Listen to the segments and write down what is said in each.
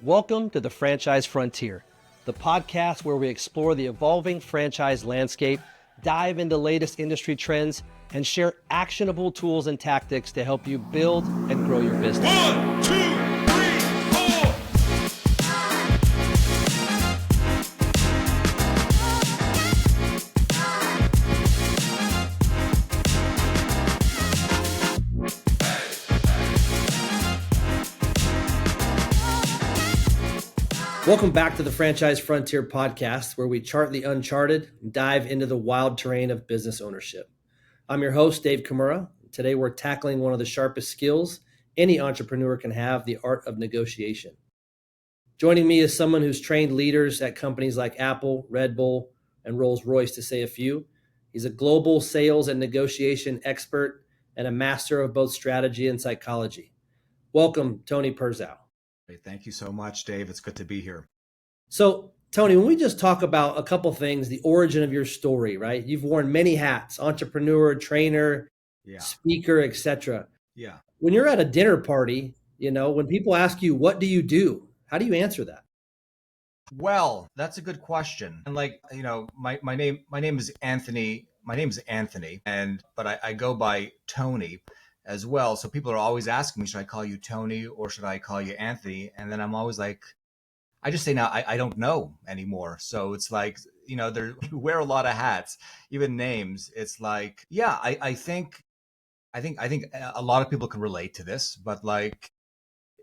Welcome to the Franchise Frontier, the podcast where we explore the evolving franchise landscape, dive into latest industry trends, and share actionable tools and tactics to help you build and grow your business. 1, 2, 3, 4. Welcome back to the Franchise Frontier podcast, where we chart the uncharted and dive into the wild terrain of business ownership. I'm your host, Dave Kimura. Today, we're tackling one of the sharpest skills any entrepreneur can have, the art of negotiation. Joining me is someone who's trained leaders at companies like Apple, Red Bull, and Rolls-Royce, to say a few. He's a global sales and negotiation expert and a master of both strategy and psychology. Welcome, Tony Perzow. Thank you so much, Dave. It's good to be here. So, Tony, when we just talk about a couple things, the origin of your story, right? You've worn many hats: entrepreneur, trainer, speaker, etc. Yeah. When you're at a dinner party, when people ask you, what do you do? How do you answer that? Well, that's a good question. And my name is Anthony. My name is Anthony, but I go by Tony as well. So people are always asking me, should I call you Tony or should I call you Anthony? And then I'm always like, I just say now, I don't know anymore. So it's like, you wear a lot of hats, even names. It's like, yeah, I think a lot of people can relate to this, but like,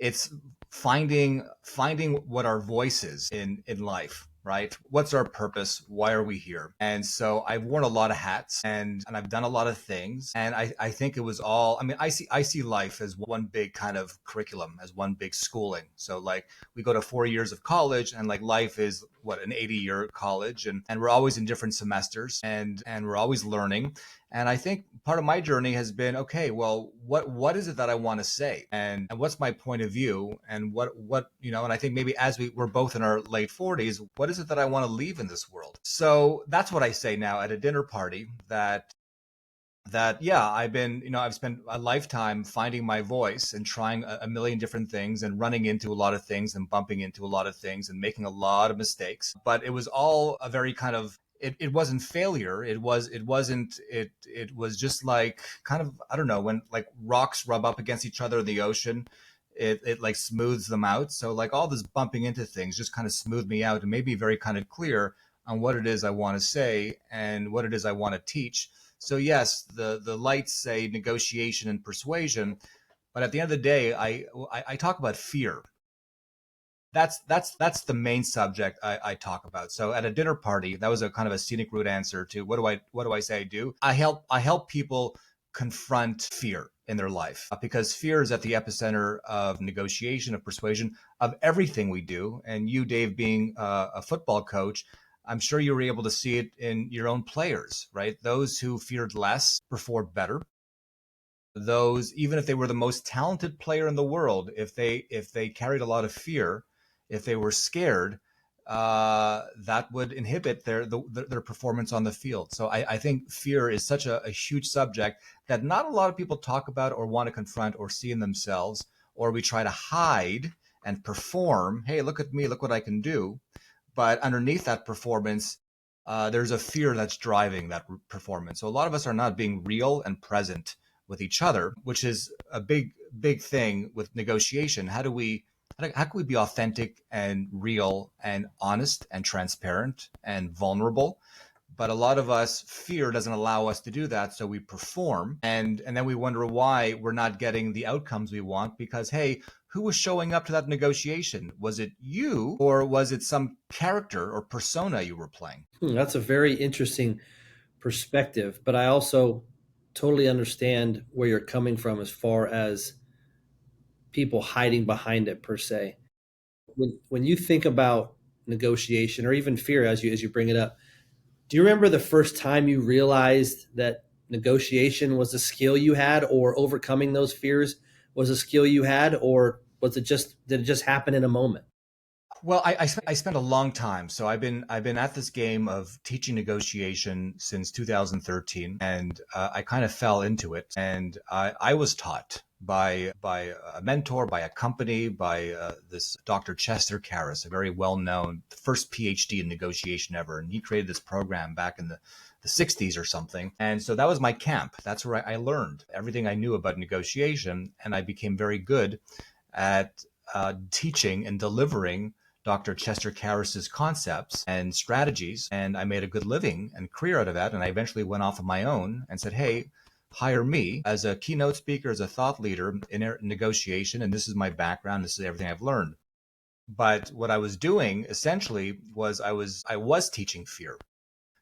it's finding what our voice is in life, right? What's our purpose? Why are we here? And so I've worn a lot of hats and I've done a lot of things. And I think it was all, I see life as one big kind of curriculum, as one big schooling. So like we go to 4 years of college and like life is an 80-year college and we're always in different semesters and we're always learning. And I think part of my journey has been, okay, well, what is it that I want to say? And what's my point of view? And what and I think maybe as we're both in our late 40s, what is it that I want to leave in this world? So that's what I say now at a dinner party that I've spent a lifetime finding my voice and trying a million different things and running into a lot of things and bumping into a lot of things and making a lot of mistakes. But it was all a very kind of, it wasn't failure. It was just like kind of, I don't know, when like rocks rub up against each other in the ocean, it like smooths them out. So like all this bumping into things just kind of smoothed me out and made me very kind of clear on what it is I want to say and what it is I want to teach. So yes, the lights say negotiation and persuasion, but at the end of the day, I talk about fear. That's the main subject I talk about. So at a dinner party, that was a kind of a scenic route answer to what do I say I do? I help people confront fear in their life because fear is at the epicenter of negotiation, of persuasion, of everything we do. And you, Dave, being a football coach, I'm sure you were able to see it in your own players, right? Those who feared less performed better. Those, even if they were the most talented player in the world, if they carried a lot of fear, if they were scared, that would inhibit their performance on the field. So I think fear is such a huge subject that not a lot of people talk about or want to confront or see in themselves, or we try to hide and perform. Hey, look at me, look what I can do. But underneath that performance, there's a fear that's driving that performance. So a lot of us are not being real and present with each other, which is a big thing with negotiation. How can we be authentic and real and honest and transparent and vulnerable? But a lot of us, fear doesn't allow us to do that. So we perform and then we wonder why we're not getting the outcomes we want because, hey, who was showing up to that negotiation? Was it you or was it some character or persona you were playing? That's a very interesting perspective, but I also totally understand where you're coming from as far as people hiding behind it per se. When you think about negotiation or even fear as you bring it up, do you remember the first time you realized that negotiation was a skill you had, or overcoming those fears was a skill you had, or did it just happen in a moment? Well, I spent a long time. So I've been at this game of teaching negotiation since 2013, and I kind of fell into it. And I was taught by a mentor, by a company, by this Dr. Chester Karras, a very well-known first PhD in negotiation ever. And he created this program back in the 60s or something. And so that was my camp. That's where I learned everything I knew about negotiation. And I became very good at teaching and delivering Dr. Chester Karras's concepts and strategies. And I made a good living and career out of that. And I eventually went off on my own and said, hey, hire me as a keynote speaker, as a thought leader in negotiation. And this is my background. This is everything I've learned. But what I was doing essentially was I was teaching fear.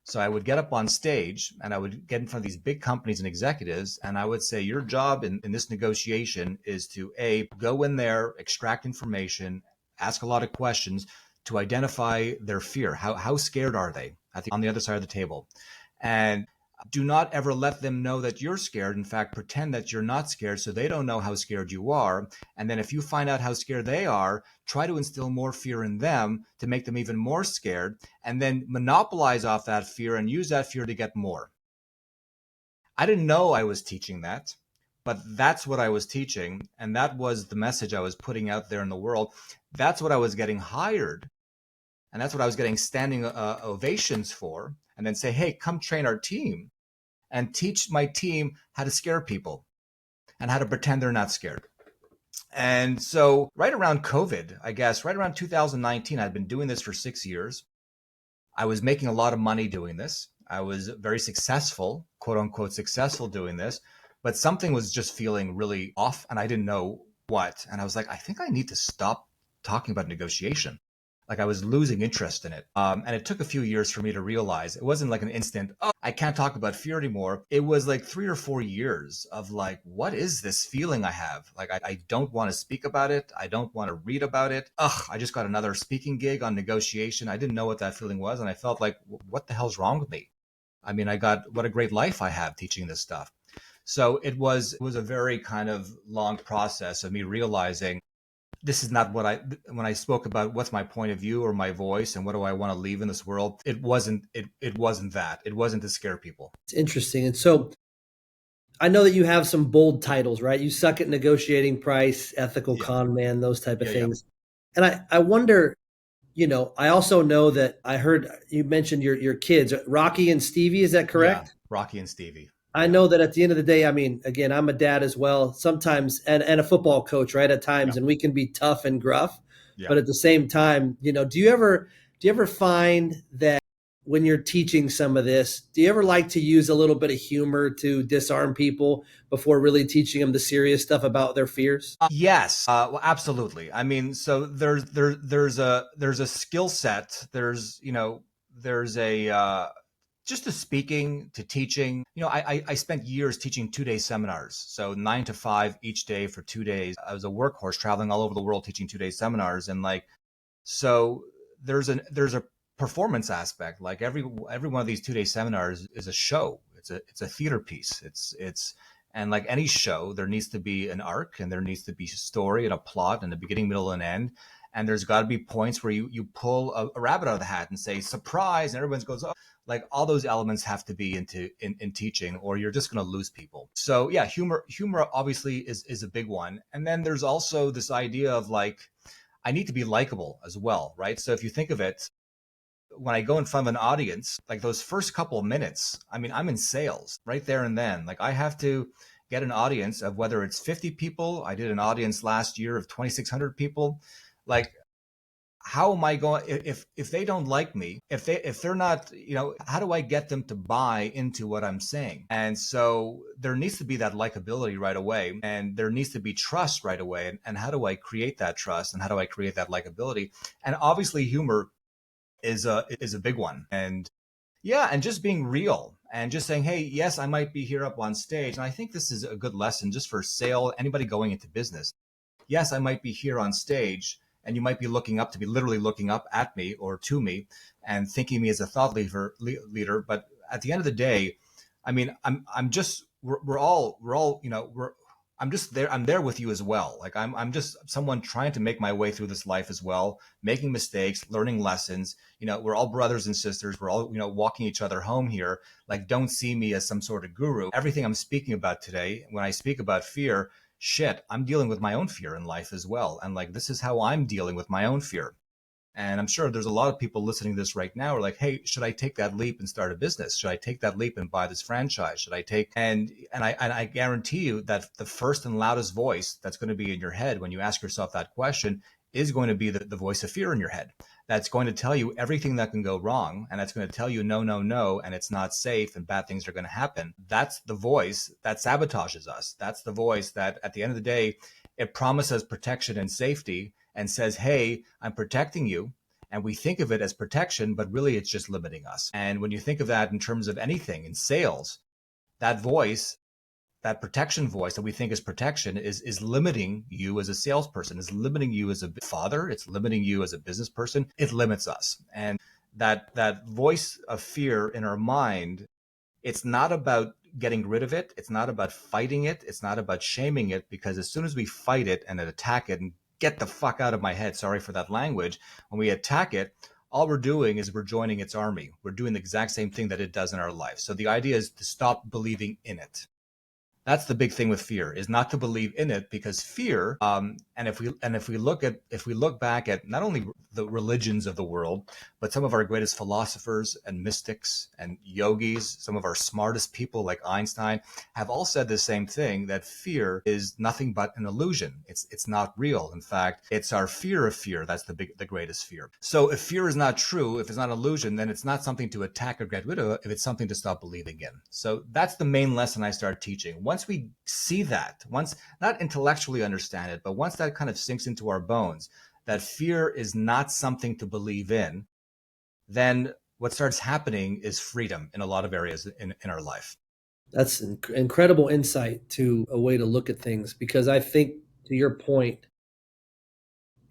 So I would get up on stage and I would get in front of these big companies and executives. And I would say, your job in this negotiation is to go in there, extract information, ask a lot of questions to identify their fear. How scared are they on the other side of the table? And do not ever let them know that you're scared. In fact, pretend that you're not scared so they don't know how scared you are. And then if you find out how scared they are, try to instill more fear in them to make them even more scared, and then monopolize off that fear and use that fear to get more. I didn't know I was teaching that, but that's what I was teaching. And that was the message I was putting out there in the world. That's what I was getting hired. And that's what I was getting standing ovations for. And then say, hey, come train our team and teach my team how to scare people and how to pretend they're not scared. And so right around COVID, I guess, right around 2019, I'd been doing this for 6 years. I was making a lot of money doing this. I was very successful, quote unquote, successful doing this, but something was just feeling really off and I didn't know what. And I was like, I think I need to stop talking about negotiation. Like I was losing interest in it. And it took a few years for me to realize it wasn't like an instant, oh, I can't talk about fear anymore. It was like 3 or 4 years of like, what is this feeling I have? Like, I don't want to speak about it. I don't want to read about it. I just got another speaking gig on negotiation. I didn't know what that feeling was. And I felt like, what the hell's wrong with me? I mean, what a great life I have teaching this stuff. So it was a very kind of long process of me realizing this is not when I spoke about what's my point of view or my voice and what do I want to leave in this world, it wasn't that. It wasn't to scare people. It's interesting. And so I know that you have some bold titles, right? You suck at negotiating price, ethical con man, those type of things. Yeah. And I wonder, I also know that I heard you mentioned your kids, Rocky and Stevie. Is that correct? Yeah, Rocky and Stevie. I know that at the end of the day, I mean, again, I'm a dad as well, sometimes, and a football coach, right? At times, and we can be tough and gruff, but at the same time, do you ever find that when you're teaching some of this, do you ever like to use a little bit of humor to disarm people before really teaching them the serious stuff about their fears? Yes, well, absolutely. I mean, so there's a skill set. There's a just to speaking, to teaching. I spent years teaching 2-day seminars. So 9 to 5 each day for 2 days. I was a workhorse traveling all over the world teaching 2-day seminars. And so there's a performance aspect. Like every one of these 2-day seminars is a show. It's a theater piece. And like any show, there needs to be an arc and there needs to be a story and a plot and a beginning, middle, and end. And there's got to be points where you pull a rabbit out of the hat and say, surprise, and everyone goes, oh. Like all those elements have to be in teaching or you're just going to lose people. So yeah, humor obviously is a big one. And then there's also this idea of like, I need to be likable as well, right? So if you think of it, when I go in front of an audience, like those first couple of minutes, I mean, I'm in sales right there and then. Like I have to get an audience of whether it's 50 people. I did an audience last year of 2,600 people. Like, how am I going, if they don't like me, if they're not, how do I get them to buy into what I'm saying? And so there needs to be that likability right away, and there needs to be trust right away. And how do I create that trust, and how do I create that likability? And obviously humor is a big one. And yeah, and just being real and just saying, hey, yes, I might be here up on stage. And I think this is a good lesson just for anybody going into business. Yes, I might be here on stage, and you might be literally looking up at me or to me and thinking me as a thought leader. But at the end of the day, I mean, I'm just there with you as well. Like I'm just someone trying to make my way through this life as well, making mistakes, learning lessons. We're all brothers and sisters. We're all, walking each other home here. Like, don't see me as some sort of guru. Everything I'm speaking about today, when I speak about fear, shit, I'm dealing with my own fear in life as well. And like, this is how I'm dealing with my own fear. And I'm sure there's a lot of people listening to this right now are like, hey, should I take that leap and start a business? Should I take that leap and buy this franchise? Should I take, and I guarantee you that the first and loudest voice that's going to be in your head when you ask yourself that question is going to be the voice of fear in your head. That's going to tell you everything that can go wrong. And that's going to tell you, no, no, no. And it's not safe and bad things are going to happen. That's the voice that sabotages us. That's the voice that at the end of the day, it promises protection and safety and says, hey, I'm protecting you. And we think of it as protection, but really it's just limiting us. And when you think of that in terms of anything in sales, that voice, that protection voice that we think is protection is limiting you as a salesperson, is limiting you as a father, it's limiting you as a business person. It limits us. And that voice of fear in our mind, it's not about getting rid of it. It's not about fighting it. It's not about shaming it, because as soon as we fight it and attack it and get the fuck out of my head, sorry for that language, when we attack it, all we're doing is we're joining its army. We're doing the exact same thing that it does in our life. So the idea is to stop believing in it. That's the big thing with fear, is not to believe in it, because fear, and if we look back at not only the religions of the world, but some of our greatest philosophers and mystics and yogis, some of our smartest people like Einstein, have all said the same thing, that fear is nothing but an illusion. It's not real. In fact, it's our fear of fear that's the greatest fear. So if fear is not true, if it's not an illusion, then it's not something to attack or get rid of. If it's something to stop believing in. So that's the main lesson I started teaching. Once we see that, once not intellectually understand it, but once that kind of sinks into our bones, that fear is not something to believe in, then what starts happening is freedom in a lot of areas in our life. That's incredible insight to a way to look at things, because I think, to your point,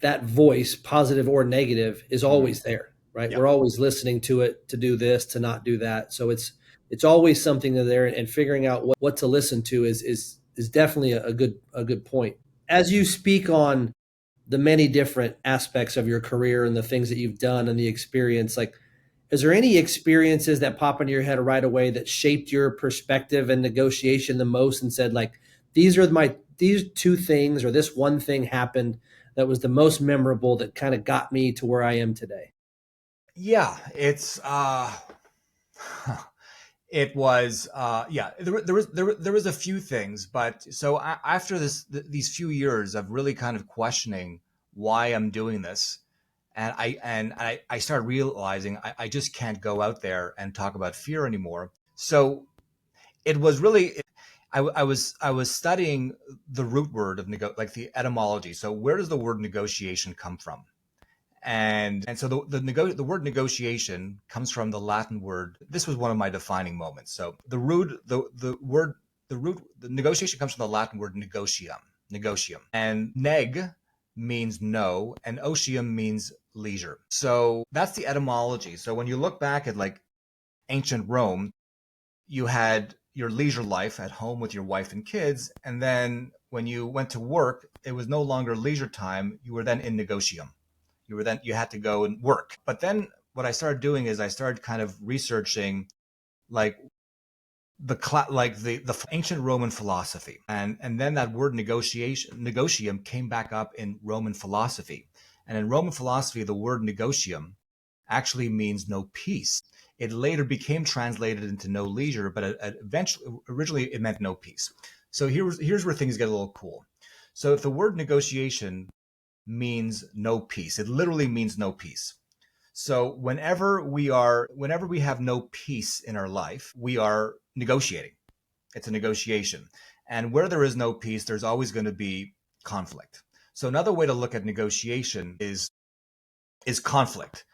that voice, positive or negative, is always there, right? Yeah. We're always listening to it, to do this, to not do that. So it's always something there, and figuring out what to listen to is definitely a good point. As you speak on the many different aspects of your career and the things that you've done and the experience, like, is there any experiences that pop into your head right away that shaped your perspective and negotiation the most, and said, like, these two things, or this one thing happened that was the most memorable, that kind of got me to where I am today? Yeah, it's it was yeah, there was a few things, but so after these few years of really kind of questioning why I'm doing this, and I started realizing I just can't go out there and talk about fear anymore. So it was really, I was studying the root word of like the etymology. So where does the word negotiation come from? And so the word negotiation comes from the Latin word. This was one of my defining moments. So the negotiation comes from the Latin word negotium, and neg means no, and otium means leisure. So that's the etymology. So when you look back at like ancient Rome, you had your leisure life at home with your wife and kids, and then when you went to work, it was no longer leisure time. You were then in negotium. You had to go and work. But then what I started doing is I started kind of researching like the ancient Roman philosophy, and then that word negotium came back up in Roman philosophy. And in Roman philosophy, the word negotium actually means no peace. It later became translated into no leisure, but originally it meant no peace. So here's where things get a little cool. So if the word negotiation means no peace, it literally means no peace. So whenever we have no peace in our life, we are negotiating. It's a negotiation. And where there is no peace, there's always going to be conflict. So another way to look at negotiation is conflict.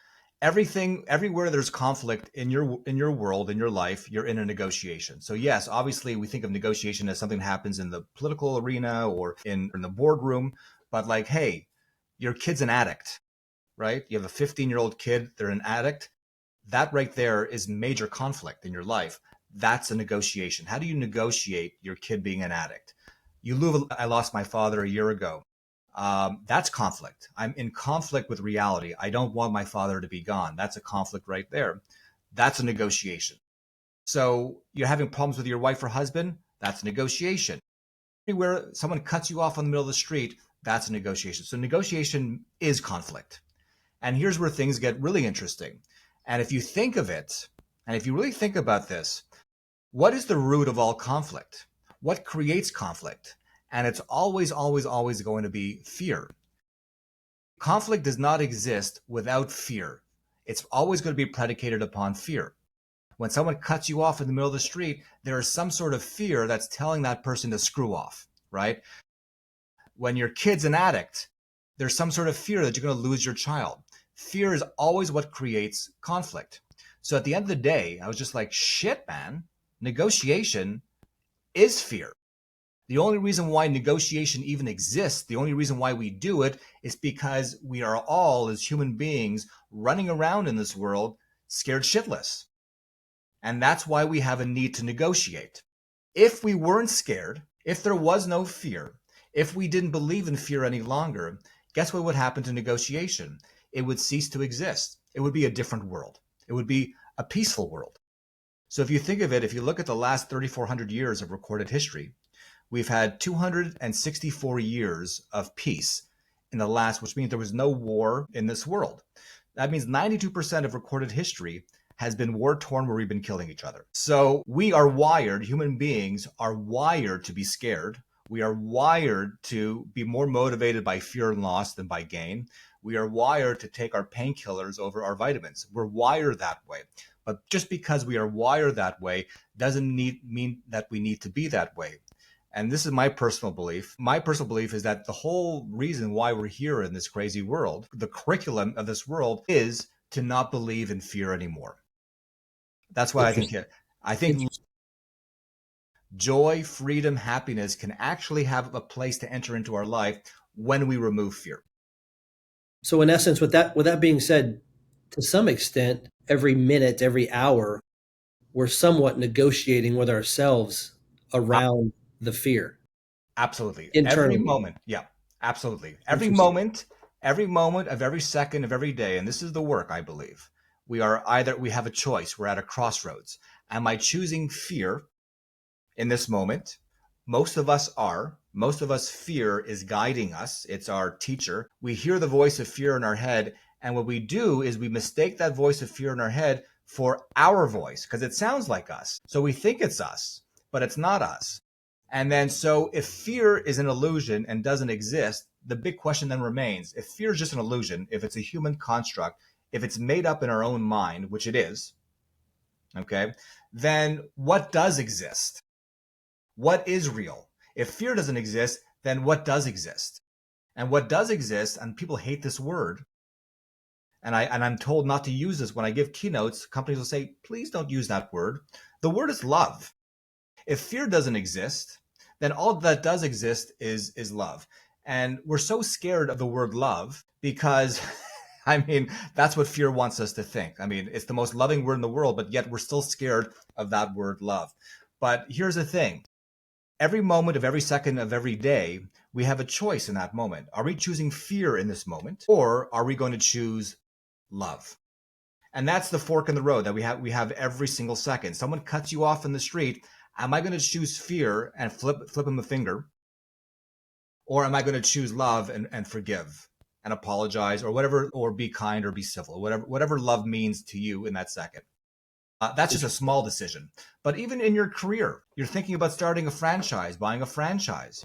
Everywhere there's conflict in your world, in your life, you're in a negotiation. So yes, obviously we think of negotiation as something that happens in the political arena or in the boardroom, but like, hey, your kid's an addict, right? You have a 15-year-old kid, they're an addict. That right there is major conflict in your life. That's a negotiation. How do you negotiate your kid being an addict? I lost my father a year ago. That's conflict. I'm in conflict with reality. I don't want my father to be gone. That's a conflict right there. That's a negotiation. So you're having problems with your wife or husband? That's a negotiation. Everywhere someone cuts you off on the middle of the street, that's a negotiation. So negotiation is conflict. And here's where things get really interesting. And if you think of it, and if you really think about this, what is the root of all conflict? What creates conflict? And it's always, always, always going to be fear. Conflict does not exist without fear. It's always going to be predicated upon fear. When someone cuts you off in the middle of the street, there is some sort of fear that's telling that person to screw off, right? When your kid's an addict, there's some sort of fear that you're going to lose your child. Fear is always what creates conflict. So at the end of the day, I was just like, shit, man, negotiation is fear. The only reason why negotiation even exists, the only reason why we do it is because we are all, as human beings, running around in this world scared shitless. And that's why we have a need to negotiate. If we weren't scared, if there was no fear, if we didn't believe in fear any longer, guess what would happen to negotiation? It would cease to exist. It would be a different world. It would be a peaceful world. So if you think of it, if you look at the last 3,400 years of recorded history, we've had 264 years of peace in the last, which means there was no war in this world. That means 92% of recorded history has been war-torn, where we've been killing each other. So we are wired, human beings are wired to be scared. We are wired to be more motivated by fear and loss than by gain. We are wired to take our painkillers over our vitamins. We're wired that way. But just because we are wired that way doesn't mean that we need to be that way. And this is my personal belief. My personal belief is that the whole reason why we're here in this crazy world, the curriculum of this world, is to not believe in fear anymore. That's why I think joy, freedom, happiness can actually have a place to enter into our life when we remove fear. So in essence, with that being said, to some extent, every minute, every hour, we're somewhat negotiating with ourselves around the fear. Absolutely. Internally. Every moment. Yeah, absolutely. Every moment of every second of every day. And this is the work, I believe. We have a choice. We're at a crossroads. Am I choosing fear in this moment? Most of us are. Most of us, fear is guiding us. It's our teacher. We hear the voice of fear in our head. And what we do is we mistake that voice of fear in our head for our voice because it sounds like us. So we think it's us, but it's not us. And then, so if fear is an illusion and doesn't exist, the big question then remains, if fear is just an illusion, if it's a human construct, if it's made up in our own mind, which it is, okay, then what does exist? What is real? If fear doesn't exist, then what does exist? And what does exist, and people hate this word, and I'm told not to use this when I give keynotes, companies will say, please don't use that word. The word is love. If fear doesn't exist, then all that does exist is love. And we're so scared of the word love because I mean, that's what fear wants us to think. I mean, it's the most loving word in the world, but yet we're still scared of that word love. But here's the thing. Every moment of every second of every day, we have a choice in that moment. Are we choosing fear in this moment, or are we going to choose love? And that's the fork in the road that we have every single second. Someone cuts you off in the street. Am I going to choose fear and flip them a finger? Or am I going to choose love and forgive and apologize or whatever, or be kind or be civil, whatever love means to you in that second? That's just a small decision. But even in your career, you're thinking about starting a franchise, buying a franchise.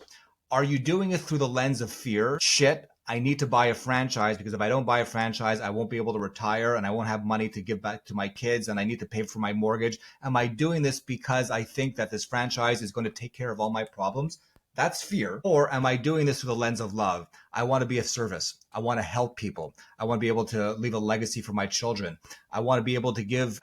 Are you doing it through the lens of fear? Shit, I need to buy a franchise because if I don't buy a franchise, I won't be able to retire and I won't have money to give back to my kids and I need to pay for my mortgage. Am I doing this because I think that this franchise is going to take care of all my problems? That's fear. Or am I doing this through the lens of love? I want to be of service. I want to help people. I want to be able to leave a legacy for my children. I want to be able to give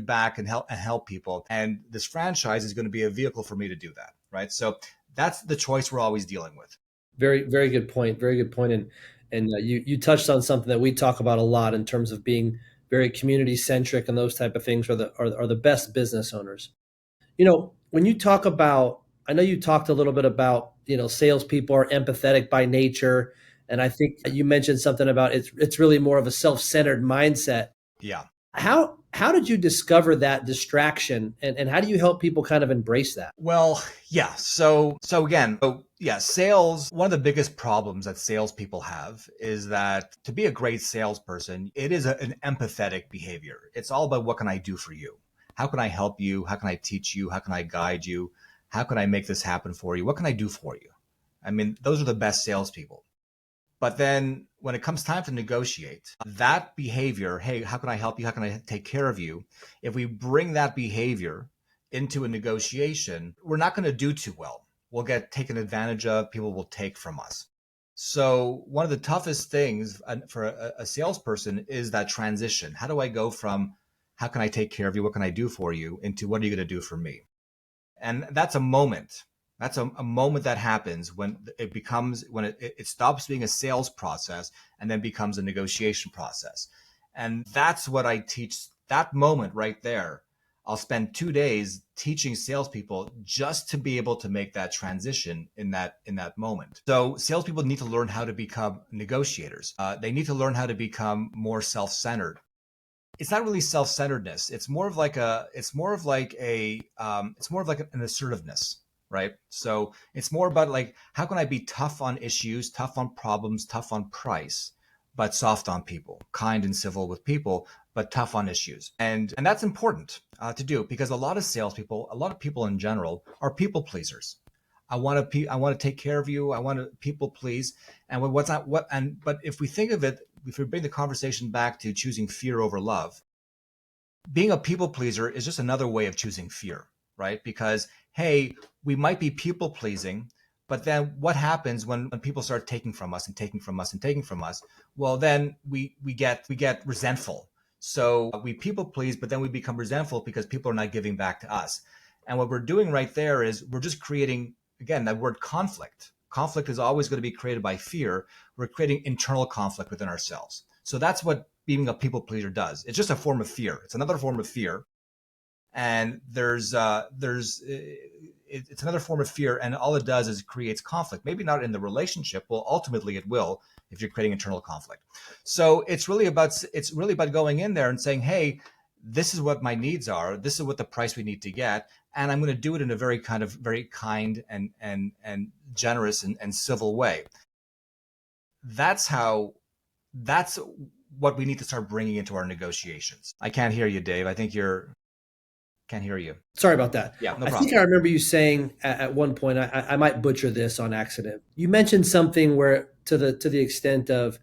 back and help people. And this franchise is going to be a vehicle for me to do that, right? So that's the choice we're always dealing with. Very, very good point. Very good point. And you touched on something that we talk about a lot in terms of being very community centric, and those type of things are the best business owners. You know, when you talk about, I know you talked a little bit about, salespeople are empathetic by nature. And I think you mentioned something about it's really more of a self-centered mindset. Yeah. How did you discover that distraction, and how do you help people kind of embrace that? Well, yeah. Sales, one of the biggest problems that salespeople have is that to be a great salesperson, it is an empathetic behavior. It's all about what can I do for you? How can I help you? How can I teach you? How can I guide you? How can I make this happen for you? What can I do for you? I mean, those are the best salespeople. But then when it comes time to negotiate, that behavior, hey, how can I help you? How can I take care of you? If we bring that behavior into a negotiation, we're not going to do too well. We'll get taken advantage of. People will take from us. So one of the toughest things for a salesperson is that transition. How do I go from how can I take care of you? What can I do for you? Into what are you going to do for me? And that's a moment. That's a moment that happens when it stops being a sales process and then becomes a negotiation process. And that's what I teach. That moment right there, I'll spend 2 days teaching salespeople just to be able to make that transition in that moment. So salespeople need to learn how to become negotiators. They need to learn how to become more self-centered. It's not really self-centeredness. It's more of like an assertiveness, right? So it's more about like, how can I be tough on issues, tough on problems, tough on price, but soft on people, kind and civil with people, but tough on issues. And that's important to do, because a lot of people in general are people pleasers. I want to take care of you. I want to people please. And but if we think of it, if we bring the conversation back to choosing fear over love, being a people pleaser is just another way of choosing fear, right? Because, hey, we might be people pleasing, but then what happens when people start taking from us and taking from us and taking from us? Well, then we get resentful. So we people please, but then we become resentful because people are not giving back to us. And what we're doing right there is we're just creating, again, that word conflict. Conflict is always going to be created by fear. We're creating internal conflict within ourselves. So that's what being a people pleaser does. It's just a form of fear. It's another form of fear. And it's another form of fear. And all it does is it creates conflict. Maybe not in the relationship. Well, ultimately it will if you're creating internal conflict. So it's really about going in there and saying, hey, this is what my needs are. This is what the price we need to get. And I'm going to do it in a very kind and generous and civil way. That's what we need to start bringing into our negotiations. I can't hear you, Dave. Can't hear you. Sorry about that. Yeah, no I problem. think I remember you saying at one point, I might butcher this on accident. You mentioned something where to the extent of,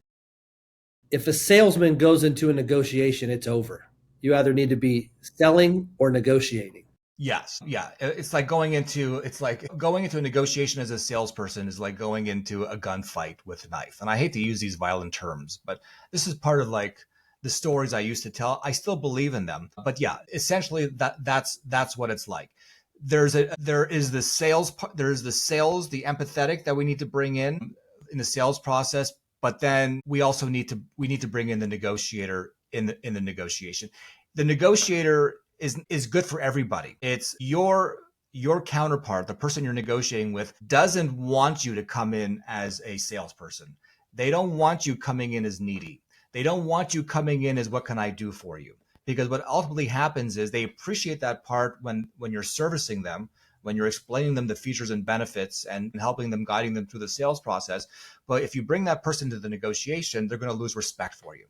if a salesman goes into a negotiation, it's over. You either need to be selling or negotiating. Yes. Yeah. It's like going into a negotiation as a salesperson is like going into a gunfight with a knife. And I hate to use these violent terms, but this is part of like the stories I used to tell. I still believe in them. But yeah, essentially that's what it's like. There is the sales, the empathetic that we need to bring in the sales process, but then we also need to bring in the negotiator in the negotiation. The negotiator is good for everybody. It's your counterpart, the person you're negotiating with, doesn't want you to come in as a salesperson. They don't want you coming in as needy. They don't want you coming in as what can I do for you? Because what ultimately happens is they appreciate that part when you're servicing them, when you're explaining them the features and benefits and helping them, guiding them through the sales process. But if you bring that person to the negotiation, they're going to lose respect for you.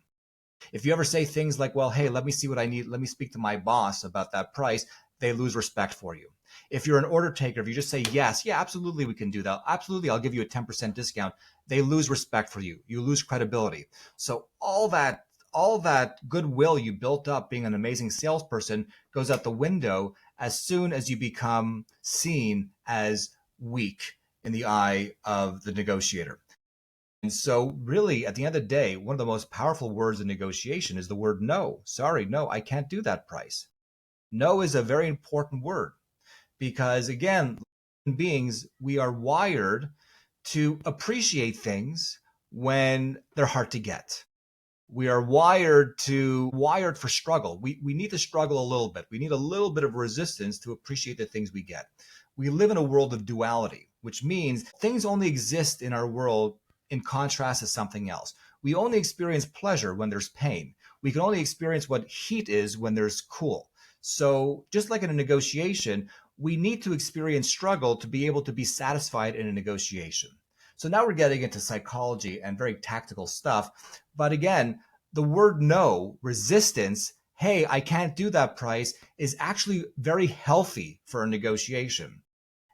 If you ever say things like, well, hey, let me see what I need. Let me speak to my boss about that price. They lose respect for you. If you're an order taker, if you just say, yes, yeah, absolutely, we can do that. Absolutely, I'll give you a 10% discount. They lose respect for you. You lose credibility. So all that goodwill you built up being an amazing salesperson goes out the window as soon as you become seen as weak in the eye of the negotiator. And so really, at the end of the day, one of the most powerful words in negotiation is the word no. Sorry, no, I can't do that price. No is a very important word because, again, human beings, we are wired to appreciate things when they're hard to get. We are wired for struggle. We need to struggle a little bit. We need a little bit of resistance to appreciate the things we get. We live in a world of duality, which means things only exist in our world in contrast to something else. We only experience pleasure when there's pain. We can only experience what heat is when there's cool. So just like in a negotiation, we need to experience struggle to be able to be satisfied in a negotiation. So now we're getting into psychology and very tactical stuff. But again, the word no, resistance, hey, I can't do that price, is actually very healthy for a negotiation.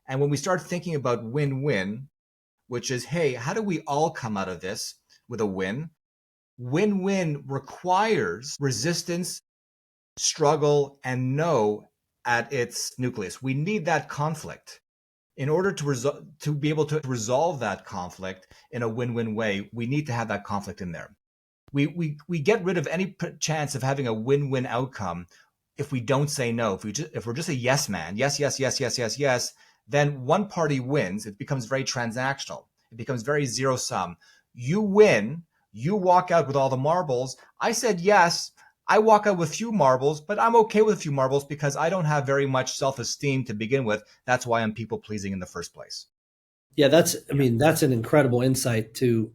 And when we start thinking about win-win, which is, hey, how do we all come out of this with a win? Win-win requires resistance, struggle, and no at its nucleus. We need that conflict. In order to be able to resolve that conflict in a win-win way, we need to have that conflict in there. We get rid of any chance of having a win-win outcome if we don't say no. If we're just a yes man, yes, yes, yes, yes, yes, yes, then one party wins. It becomes very transactional. It becomes very zero sum. You win. You walk out with all the marbles. I said yes. I walk out with few marbles, but I'm okay with a few marbles because I don't have very much self-esteem to begin with. That's why I'm people pleasing in the first place. Yeah, that's an incredible insight to,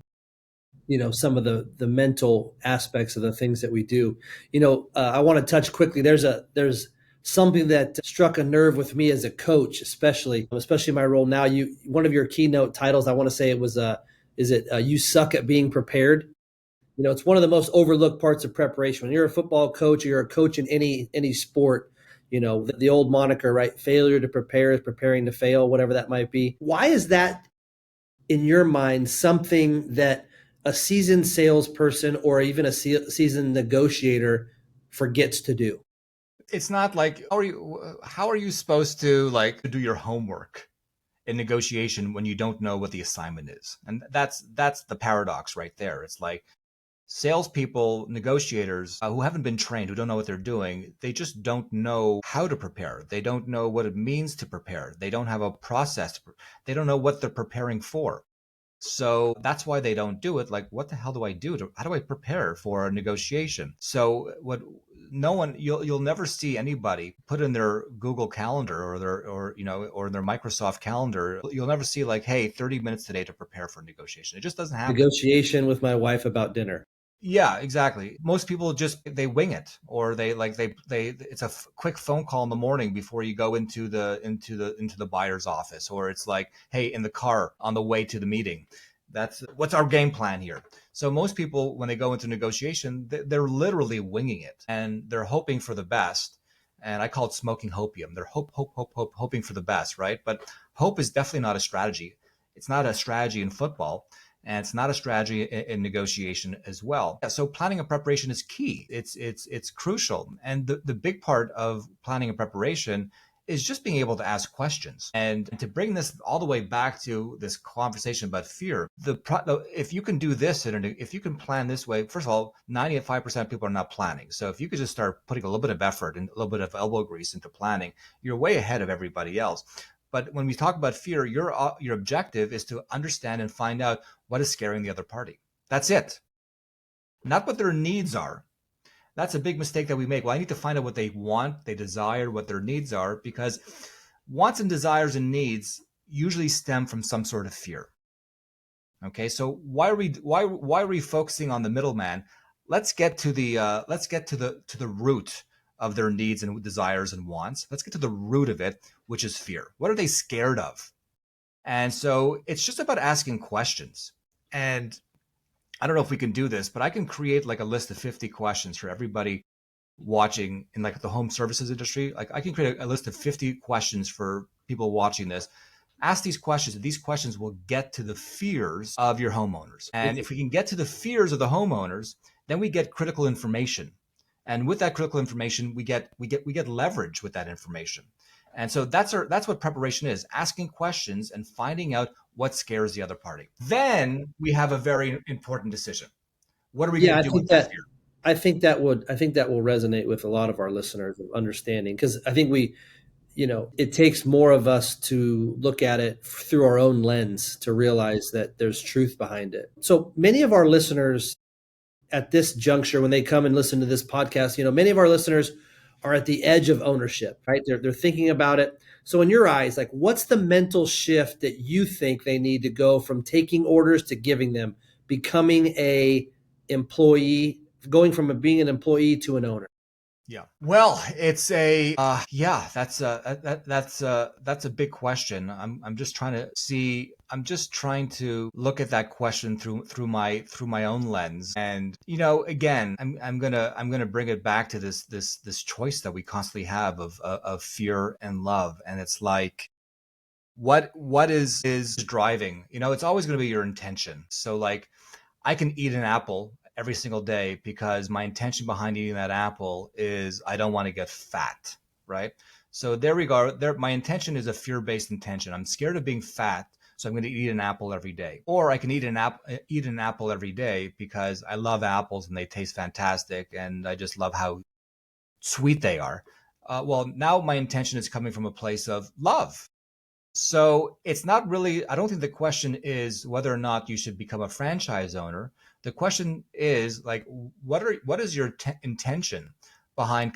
some of the mental aspects of the things that we do. I want to touch quickly. There's something that struck a nerve with me as a coach, especially my role now. One of your keynote titles, I want to say it was, you suck at being prepared. It's one of the most overlooked parts of preparation. When you're a football coach or you're a coach in any sport, the old moniker, right? Failure to prepare is preparing to fail, whatever that might be. Why is that, in your mind, something that a seasoned salesperson or even a seasoned negotiator forgets to do? It's not like, how are you supposed to do your homework in negotiation when you don't know what the assignment is? And that's the paradox right there. It's like, salespeople, negotiators who haven't been trained, who don't know what they're doing, they just don't know how to prepare. They don't know what it means to prepare. They don't have a process. They don't know what they're preparing for. So that's why they don't do it. Like, what the hell do I do? How do I prepare for a negotiation? So you'll never see anybody put in their Google Calendar or their Microsoft Calendar. You'll never see hey, 30 minutes today to prepare for a negotiation. It just doesn't happen. Negotiation with my wife about dinner. Yeah, exactly. Most people they wing it, or it's a quick phone call in the morning before you go into the buyer's office, or it's like, hey, in the car on the way to the meeting. That's what's our game plan here. So most people, when they go into negotiation, they're literally winging it, and they're hoping for the best. And I call it smoking hopium. They're hoping for the best, right? But hope is definitely not a strategy. It's not a strategy in football. And it's not a strategy in negotiation as well. So planning and preparation is key. It's crucial. And the big part of planning and preparation is just being able to ask questions. And to bring this all the way back to this conversation about fear, if you can do this, if you can plan this way, first of all, 95% of people are not planning. So if you could just start putting a little bit of effort and a little bit of elbow grease into planning, you're way ahead of everybody else. But when we talk about fear, your objective is to understand and find out what is scaring the other party. That's it. Not what their needs are. That's a big mistake that we make. Well, I need to find out what they want, they desire, what their needs are, because wants and desires and needs usually stem from some sort of fear. Okay, so why are we focusing on the middleman? Let's get to the root of their needs and desires and wants. Let's get to the root of it, which is fear. What are they scared of? And so it's just about asking questions. And I don't know if we can do this, but I can create a list of 50 questions for everybody watching in the home services industry. I can create a list of 50 questions for people watching this. Ask these questions, and these questions will get to the fears of your homeowners. And if we can get to the fears of the homeowners, then we get critical information. And with that critical information, we get leverage with that information. And so that's what preparation is: asking questions and finding out what scares the other party. Then we have a very important decision. What are we going to do with that fear? I think that will resonate with a lot of our listeners of understanding, because I think it takes more of us to look at it through our own lens to realize that there's truth behind it. So many of our listeners at this juncture, when they come and listen to this podcast, many of our listeners are at the edge of ownership, right? They're thinking about it. So in your eyes, what's the mental shift that you think they need to go from taking orders to giving them, becoming a employee, going from being an employee to an owner? Yeah. Well, it's a that's a big question. I'm just trying to see. I'm just trying to look at that question through my own lens. And again, I'm gonna bring it back to this choice that we constantly have of fear and love. And it's like, what is driving? It's always going to be your intention. So like, I can eat an apple every single day because my intention behind eating that apple is I don't want to get fat, right? So there we go. My intention is a fear-based intention. I'm scared of being fat, so I'm going to eat an apple every day. Or I can eat an apple every day because I love apples and they taste fantastic, and I just love how sweet they are. Well, now my intention is coming from a place of love. So it's not really, I don't think the question is whether or not you should become a franchise owner. The question is like, what is your intention behind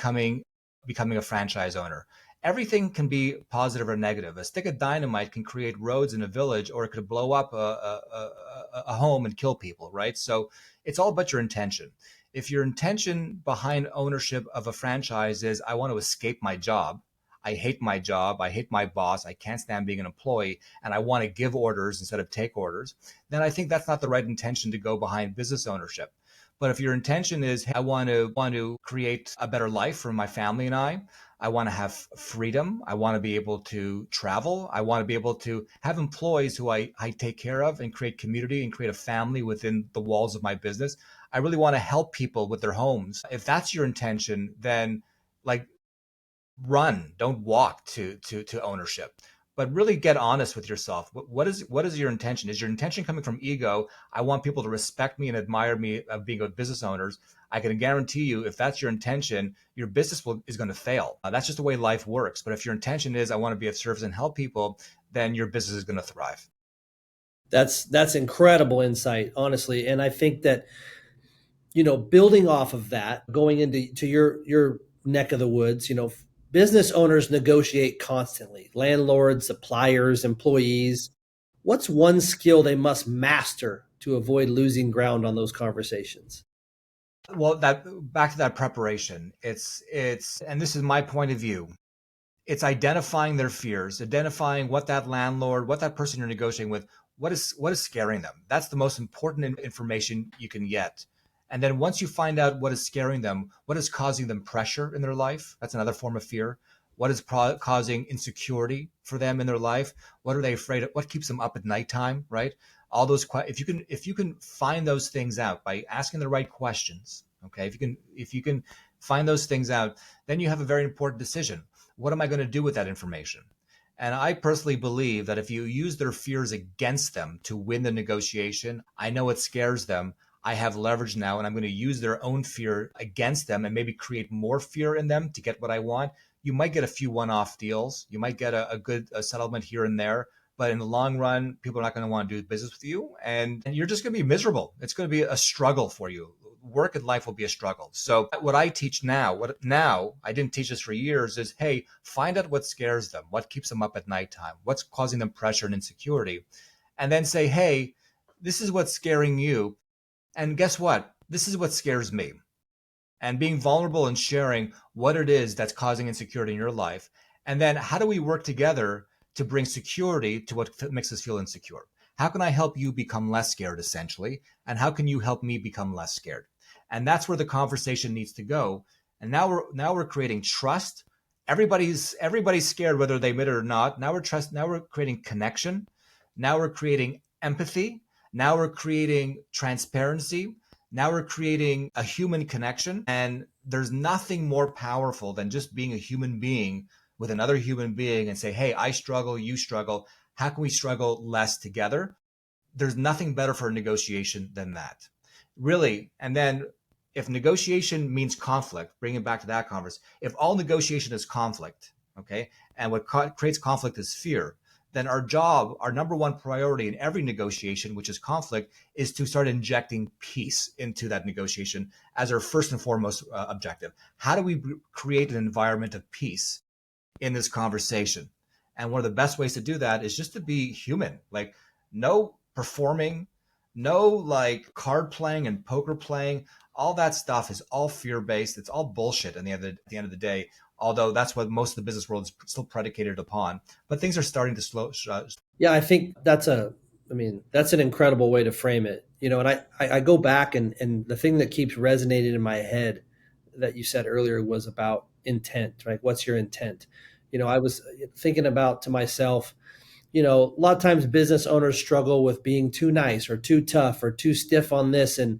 becoming a franchise owner? Everything can be positive or negative. A stick of dynamite can create roads in a village, or it could blow up a home and kill people, right? So it's all about your intention. If your intention behind ownership of a franchise is, I want to escape my job, I hate my job, I hate my boss, I can't stand being an employee, and I want to give orders instead of take orders, then I think that's not the right intention to go behind business ownership. But if your intention is, hey, I want to create a better life for my family and I want to have freedom, I want to be able to travel, I want to be able to have employees who I take care of and create community and create a family within the walls of my business. I really want to help people with their homes. If that's your intention, then like, run, don't walk to ownership. But really get honest with yourself. What is your intention? Is your intention coming from ego? I want people to respect me and admire me of being good business owners. I can guarantee you, if that's your intention, your business is going to fail. That's just the way life works. But if your intention is, I want to be of service and help people, then your business is going to thrive. That's incredible insight, honestly. And I think that, building off of that, going into your neck of the woods, business owners negotiate constantly, landlords, suppliers, employees. What's one skill they must master to avoid losing ground on those conversations? Well, that back to that preparation. It's and this is my point of view. It's identifying their fears, identifying what that landlord, what that person you're negotiating with, what is scaring them. That's the most important information you can get. And then once you find out what is scaring them, what is causing them pressure in their life, that's another form of fear. What is causing insecurity for them in their life? What are they afraid of? What keeps them up at nighttime, right? All those if you can find those things out by asking the right questions, okay? If you can find those things out, then you have a very important decision. What am I going to do with that information? And I personally believe that if you use their fears against them to win the negotiation, I know it scares them. I have leverage now, and I'm going to use their own fear against them and maybe create more fear in them to get what I want. You might get a few one-off deals. You might get a good settlement here and there. But in the long run, people are not going to want to do business with you. And you're just going to be miserable. It's going to be a struggle for you. Work and life will be a struggle. So what I teach now, I didn't teach this for years, is, hey, find out what scares them, what keeps them up at nighttime, what's causing them pressure and insecurity. And then say, hey, this is what's scaring you. And guess what? This is what scares me. And being vulnerable and sharing what it is that's causing insecurity in your life. And then how do we work together to bring security to what makes us feel insecure? How can I help you become less scared, essentially? And how can you help me become less scared? And that's where the conversation needs to go. And now we're creating trust. Everybody's scared whether they admit it or not. Now we're creating connection. Now we're creating empathy. Now we're creating transparency. Now we're creating a human connection. And there's nothing more powerful than just being a human being with another human being and say, hey, I struggle, you struggle. How can we struggle less together? There's nothing better for a negotiation than that. Really. And then if negotiation means conflict, bring it back to that conversation. If all negotiation is conflict, okay, and what creates conflict is fear, then our number one priority in every negotiation, which is conflict, is to start injecting peace into that negotiation as our first and foremost objective. How do we create an environment of peace in this conversation? And one of the best ways to do that is just to be human, like no performing, No like card playing and poker playing. All that stuff is all fear-based. It's all bullshit at the end of the day, although that's what most of the business world is still predicated upon. But things are starting to Yeah, I think that's an incredible way to frame it. And I go back and the thing that keeps resonating in my head that you said earlier was about intent, right? What's your intent? I was thinking about to myself, a lot of times business owners struggle with being too nice or too tough or too stiff on this and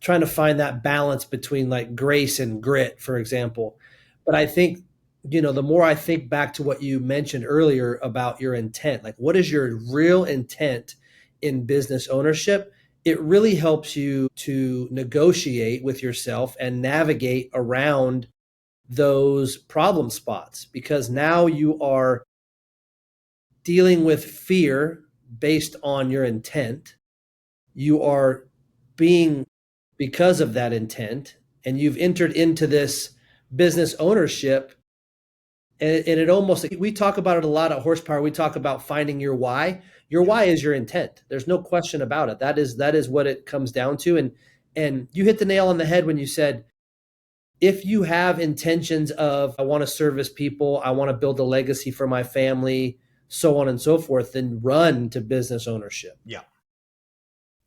trying to find that balance between like grace and grit, for example. But I think, the more I think back to what you mentioned earlier about your intent, like what is your real intent in business ownership? It really helps you to negotiate with yourself and navigate around those problem spots because now you are dealing with fear based on your intent. You are being because of that intent, and you've entered into this business ownership. And it almost, we talk about it a lot at Horsepower. We talk about finding your why. Your why is your intent. There's no question about it. That is what it comes down to. And you hit the nail on the head when you said, if you have intentions of, I want to service people, I want to build a legacy for my family, so on and so forth, then run to business ownership. Yeah.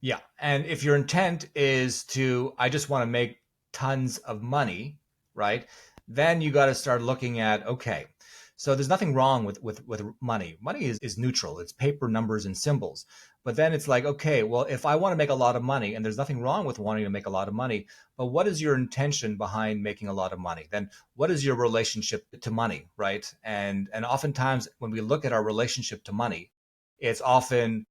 Yeah. And if your intent is to, I just want to make tons of money, right? Then you got to start looking at, okay, so there's nothing wrong with money. Money is neutral. It's paper, numbers, and symbols. But then it's like, okay, well, if I want to make a lot of money, and there's nothing wrong with wanting to make a lot of money, but what is your intention behind making a lot of money? Then what is your relationship to money, right? And oftentimes when we look at our relationship to money, it's often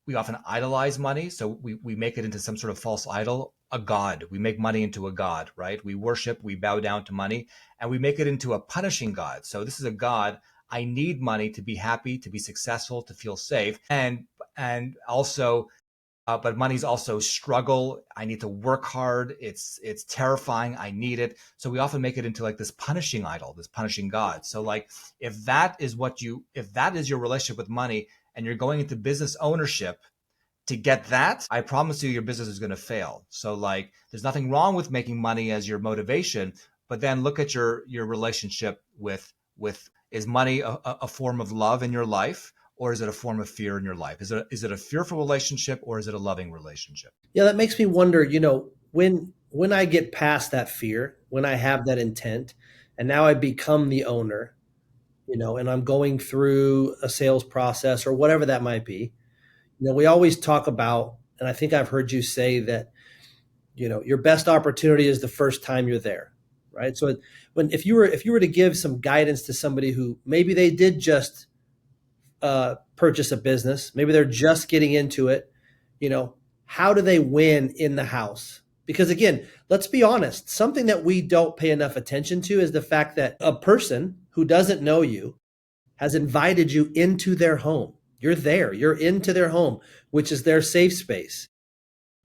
we often idolize money. So we make it into some sort of false idol, a god. We make money into a god, right? We worship, we bow down to money, and we make it into a punishing god. So this is a god. I need money to be happy, to be successful, to feel safe. And also, but money's also struggle. I need to work hard. It's terrifying. I need it. So we often make it into like this punishing idol, this punishing god. So like if that is your relationship with money and you're going into business ownership to get that, I promise you your business is going to fail. So like there's nothing wrong with making money as your motivation, but then look at your relationship with is money a form of love in your life? Or is it a form of fear in your life? Is it a fearful relationship or is it a loving relationship? Yeah, that makes me wonder, when I get past that fear, when I have that intent, and now I become the owner, and I'm going through a sales process or whatever that might be. We always talk about, and I think I've heard you say that, your best opportunity is the first time you're there, right? So if you were to give some guidance to somebody who maybe they did just purchase a business, maybe they're just getting into it, how do they win in the house? Because again, let's be honest, something that we don't pay enough attention to is the fact that a person who doesn't know you has invited you into their home. You're there, you're into their home, which is their safe space.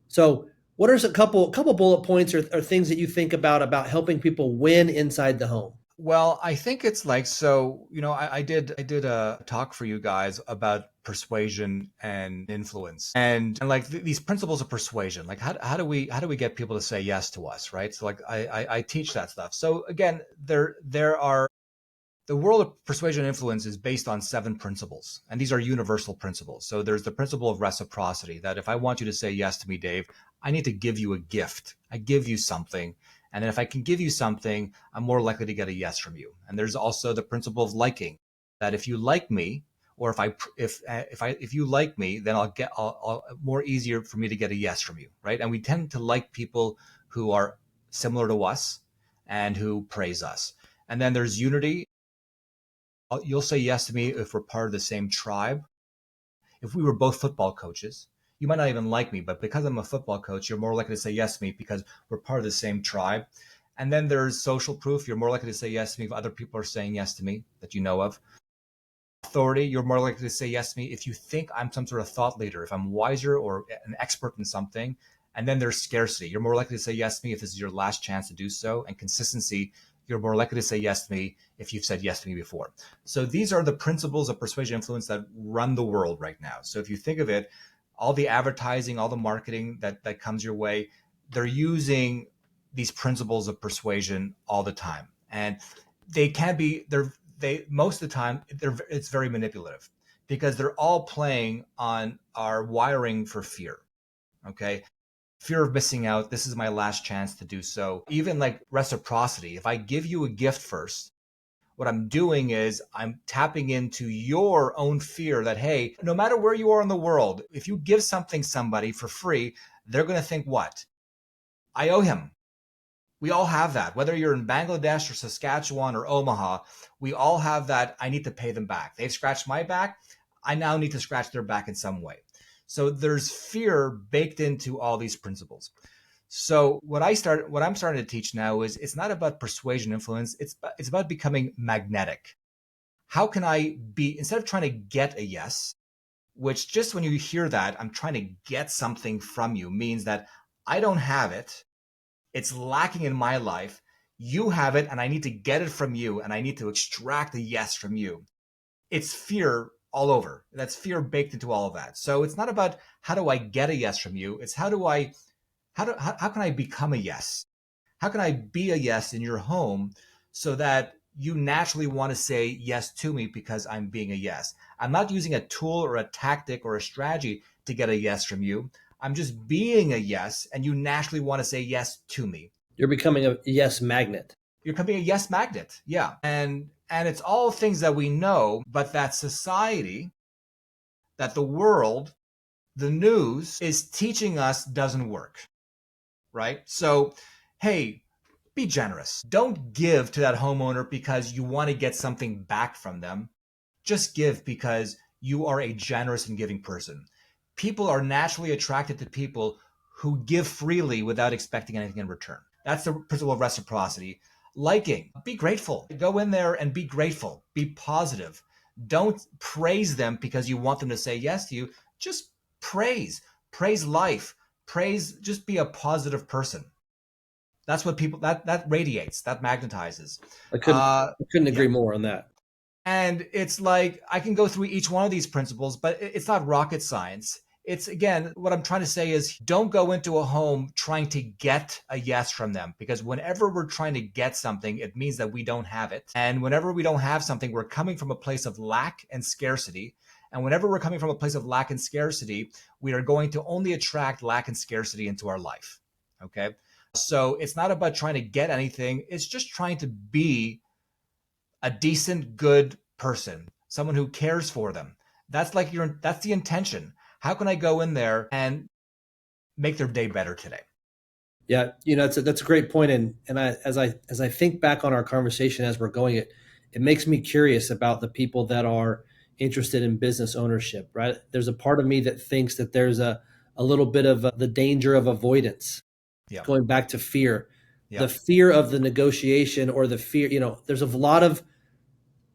So what are a couple bullet points or things that you think about helping people win inside the home? Well, I think it's like, so, I did a talk for you guys about persuasion and influence and like these principles of persuasion. Like how do we get people to say yes to us, right? So like I teach that stuff. So again, there are the world of persuasion and influence is based on 7 principles, and these are universal principles. So there's the principle of reciprocity, that if I want you to say yes to me, Dave, I need to give you a gift. I give you something. And then if I can give you something, I'm more likely to get a yes from you. And there's also the principle of liking, that if you like me, or if you like me, then I'll more easier for me to get a yes from you, right? And we tend to like people who are similar to us and who praise us. And then there's unity. You'll say yes to me if we're part of the same tribe. If we were both football coaches, you might not even like me, but because I'm a football coach, you're more likely to say yes to me because we're part of the same tribe. And then there's social proof. You're more likely to say yes to me if other people are saying yes to me that you know of. Authority, you're more likely to say yes to me if you think I'm some sort of thought leader, if I'm wiser or an expert in something. And then there's scarcity. You're more likely to say yes to me if this is your last chance to do so. And consistency, you're more likely to say yes to me if you've said yes to me before. So these are the principles of persuasion influence that run the world right now. So if you think of it, all the advertising, all the marketing that comes your way, they're using these principles of persuasion all the time. And they can be, they most of the time, it's very manipulative because they're all playing on our wiring for fear. Okay. Fear of missing out. This is my last chance to do so. Even like reciprocity. If I give you a gift first, what I'm doing is I'm tapping into your own fear that, hey, no matter where you are in the world, if you give somebody for free, they're going to think what? I owe him. We all have that. Whether you're in Bangladesh or Saskatchewan or Omaha, we all have that. I need to pay them back. They've scratched my back. I now need to scratch their back in some way. So there's fear baked into all these principles. So what I'm starting to teach now is it's not about persuasion influence. It's about becoming magnetic. How can I be, instead of trying to get a yes, which just when you hear that, I'm trying to get something from you, means that I don't have it. It's lacking in my life. You have it, and I need to get it from you, and I need to extract a yes from you. It's fear all over. That's fear baked into all of that. So it's not about how do I get a yes from you. It's how can I become a yes? How can I be a yes in your home so that you naturally want to say yes to me because I'm being a yes? I'm not using a tool or a tactic or a strategy to get a yes from you. I'm just being a yes, and you naturally want to say yes to me. You're becoming a yes magnet. You're becoming a yes magnet. Yeah. And it's all things that we know, but that society, that the world, the news is teaching us doesn't work. Right? So, hey, be generous. Don't give to that homeowner because you want to get something back from them. Just give because you are a generous and giving person. People are naturally attracted to people who give freely without expecting anything in return. That's the principle of reciprocity. Liking, be grateful. Go in there and be grateful. Be positive. Don't praise them because you want them to say yes to you. Just praise. Praise life. Praise, just be a positive person. That's what people, that radiates, that magnetizes. I couldn't agree Yeah. more on that. And it's like, I can go through each one of these principles, but it's not rocket science. It's, again, what I'm trying to say is don't go into a home trying to get a yes from them, because whenever we're trying to get something, it means that we don't have it. And whenever we don't have something, we're coming from a place of lack and scarcity. And whenever we're coming from a place of lack and scarcity, we are going to only attract lack and scarcity into our life. Okay. So it's not about trying to get anything. It's just trying to be a decent, good person, someone who cares for them. That's the intention. How can I go in there and make their day better today? Yeah, that's a great point. And as I think back on our conversation as we're going, it makes me curious about the people that are interested in business ownership. Right? There's a part of me that thinks that there's a little bit of the danger of avoidance. Yeah. Going back to fear, Yeah. the fear of the negotiation, or the fear. There's a lot of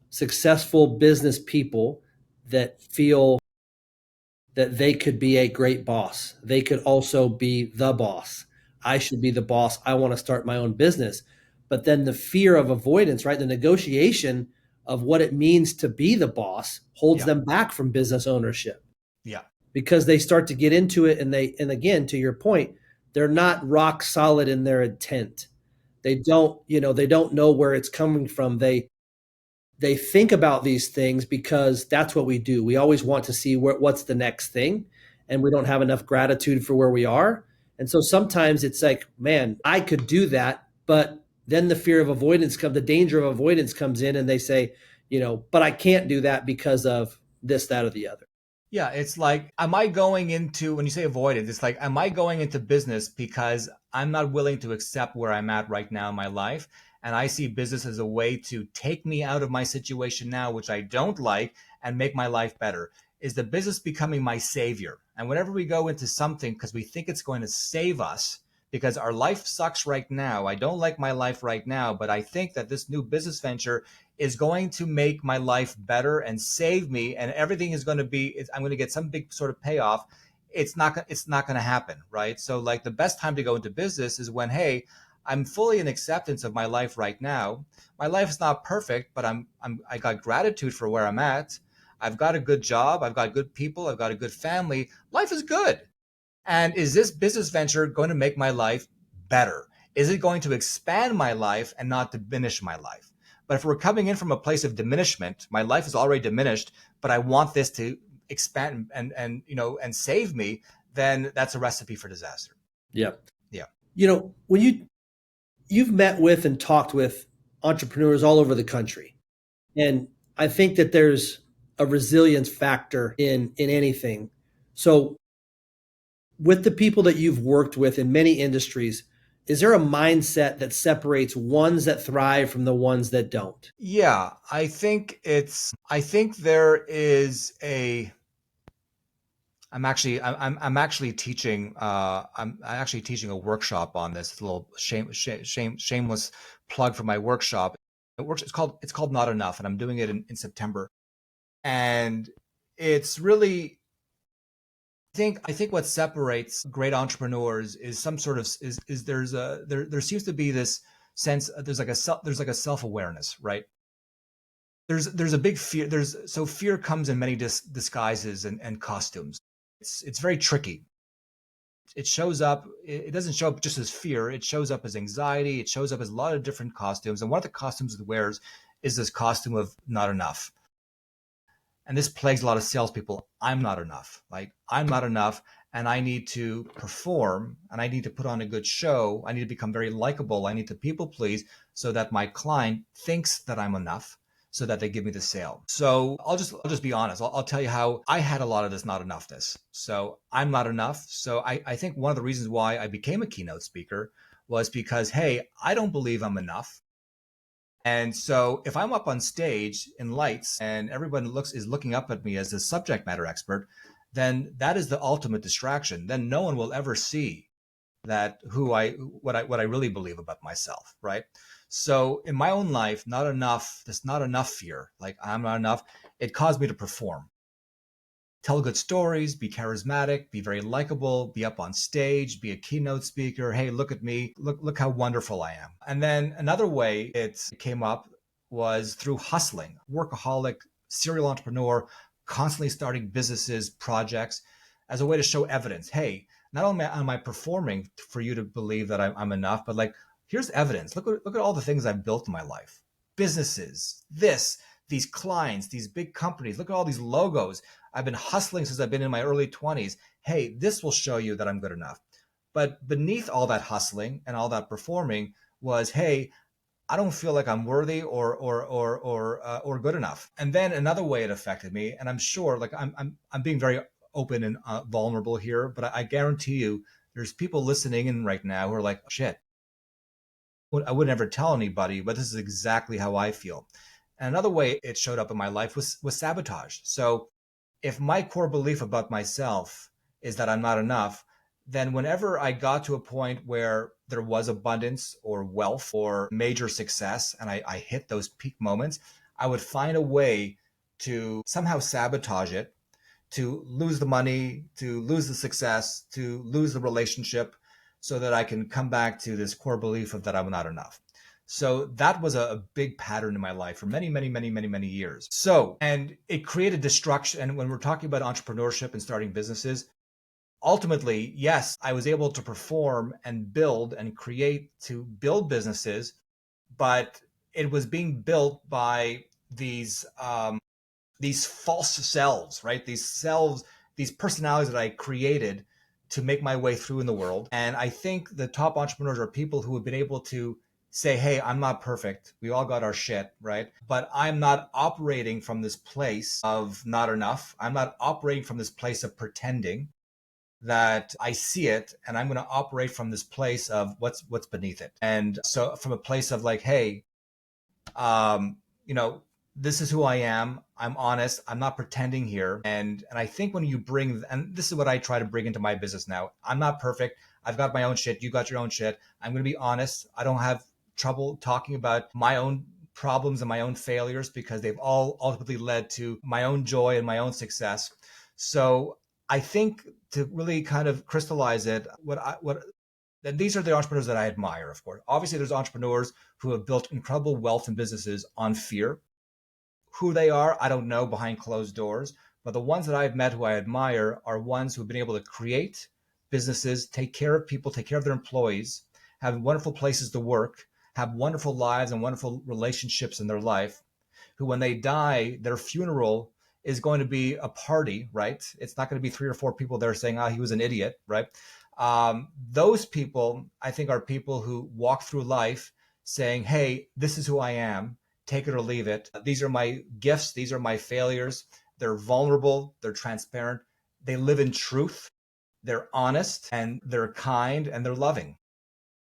successful business people that feel that they could be a great boss. They could also be the boss. I should be the boss. I want to start my own business. But then the fear of avoidance, right? The negotiation of what it means to be the boss holds Yeah. them back from business ownership, Yeah. because they start to get into it, and again, to your point, they're not rock solid in their intent. They don't know where it's coming from. They think about these things because that's what we do. We always want to see what's the next thing, and we don't have enough gratitude for where we are. And so sometimes it's like, man, I could do that, but then the fear of avoidance the danger of avoidance comes in, and they say, but I can't do that because of this, that, or the other. Yeah, it's like, am I going into, when you say avoidance, it's like, am I going into business because I'm not willing to accept where I'm at right now in my life? And I see business as a way to take me out of my situation now, which I don't like, and make my life better. Is the business becoming my savior? And whenever we go into something because we think it's going to save us, because our life sucks right now, I don't like my life right now, but I think that this new business venture is going to make my life better and save me, and everything is going to be, I'm going to get some big sort of payoff. It's not going to happen, right? So like the best time to go into business is when, hey, I'm fully in acceptance of my life right now. My life is not perfect, but I got gratitude for where I'm at. I've got a good job. I've got good people. I've got a good family. Life is good. And is this business venture going to make my life better? Is it going to expand my life and not diminish my life? But if we're coming in from a place of diminishment, my life is already diminished, but I want this to expand and save me, then that's a recipe for disaster. Yeah. Yeah. When you've met with and talked with entrepreneurs all over the country, and I think that there's a resilience factor in anything. So with the people that you've worked with in many industries, is there a mindset that separates ones that thrive from the ones that don't? Yeah, I think there is I'm actually teaching I'm actually teaching a workshop on this. It's a little shameless plug for my workshop. It's called Not Enough, and I'm doing it in September. And it's really I think what separates great entrepreneurs is some sort of is there seems to be this sense there's like a self-awareness, right? There's a big fear. Fear comes in many disguises and costumes. It's very tricky. It shows up. It doesn't show up just as fear. It shows up as anxiety. It shows up as a lot of different costumes. And one of the costumes it wears is this costume of not enough. And this plagues a lot of salespeople. I'm not enough. Like, I'm not enough, and I need to perform, and I need to put on a good show. I need to become very likable. I need to people please so that my client thinks that I'm enough, so that they give me the sale. So I'll just be honest. I'll tell you how I had a lot of this not enoughness. So I'm not enough. So I think one of the reasons why I became a keynote speaker was because, hey, I don't believe I'm enough. And so if I'm up on stage in lights and everyone is looking up at me as a subject matter expert, then that is the ultimate distraction. Then no one will ever see that what I really believe about myself, right? So in my own life, this not enough fear, like I'm not enough, it caused me to perform. Tell good stories, be charismatic, be very likable, be up on stage, be a keynote speaker. Hey, look at me. Look how wonderful I am. And then another way it came up was through hustling, workaholic, serial entrepreneur, constantly starting businesses, projects as a way to show evidence. Hey, not only am I performing for you to believe that I'm enough, but like, here's evidence. Look at all the things I've built in my life. Businesses, these clients, these big companies. Look at all these logos. I've been hustling since I've been in my early 20s. Hey, this will show you that I'm good enough. But beneath all that hustling and all that performing was, hey, I don't feel like I'm worthy or good enough. And then another way it affected me, and I'm sure, like I'm being very open and vulnerable here, but I guarantee you, there's people listening in right now who are like, shit, I would never tell anybody, but this is exactly how I feel. And another way it showed up in my life was sabotage. So if my core belief about myself is that I'm not enough, then whenever I got to a point where there was abundance or wealth or major success, and I hit those peak moments, I would find a way to somehow sabotage it, to lose the money, to lose the success, to lose the relationship, so that I can come back to this core belief of that I'm not enough. So that was a big pattern in my life for many, many, many, many, many years. So, and it created destruction. And when we're talking about entrepreneurship and starting businesses, ultimately, yes, I was able to perform and build and create to build businesses, but it was being built by these false selves, right? These personalities that I created to make my way through in the world. And I think the top entrepreneurs are people who have been able to say, hey, I'm not perfect. We all got our shit, right? But I'm not operating from this place of not enough. I'm not operating from this place of pretending that I see it, and I'm going to operate from this place of what's beneath it. And so from a place of like, hey, um, you know, this is who I am. I'm honest. I'm not pretending here. And I think when you bring, and this is what I try to bring into my business now. I'm not perfect. I've got my own shit. You got your own shit. I'm going to be honest. I don't have trouble talking about my own problems and my own failures because they've all ultimately led to my own joy and my own success. So I think to really kind of crystallize it, and these are the entrepreneurs that I admire, of course. Obviously, there's entrepreneurs who have built incredible wealth and businesses on fear, Who they are, I don't know behind closed doors. But the ones that I've met who I admire are ones who've been able to create businesses, take care of people, take care of their employees, have wonderful places to work, have wonderful lives and wonderful relationships in their life, who when they die, their funeral is going to be a party, right? It's not going to be 3 or 4 people there saying, he was an idiot, right? Those people, I think, are people who walk through life saying, hey, this is who I am, take it or leave it. These are my gifts. These are my failures. They're vulnerable. They're transparent. They live in truth. They're honest and they're kind and they're loving.